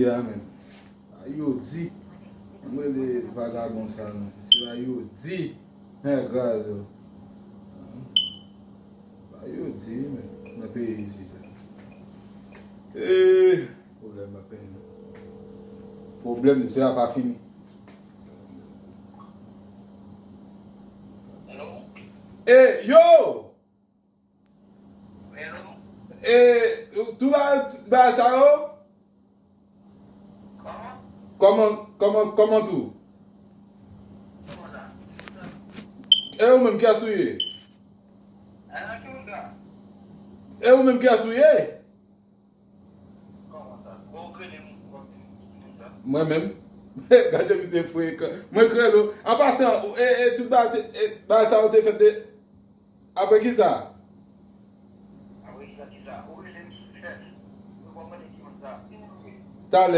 Men. Yo di. Mwen de vagabond sa men. Si la yo di. Gaz yo. Yo di men. Mwen pe isi sa. Problem a pen. Problem se a pa fini. Hello? Yo! Hello? Tu vas ça yo? Comment? Comment tout? Comment ça? Ou même qui a souillé? Hein, qui vous gars? Ou même qui a souillé? Comment ça? Vous connaissez ça? Moi-même. Quand je me suis fouillé. Moi, je crois. En passant, tu vas ça, on te fait de. Après qui ça? Ah oui, ça, qui ça? Vous voulez les faire? Vous comprenez qui ça? T'as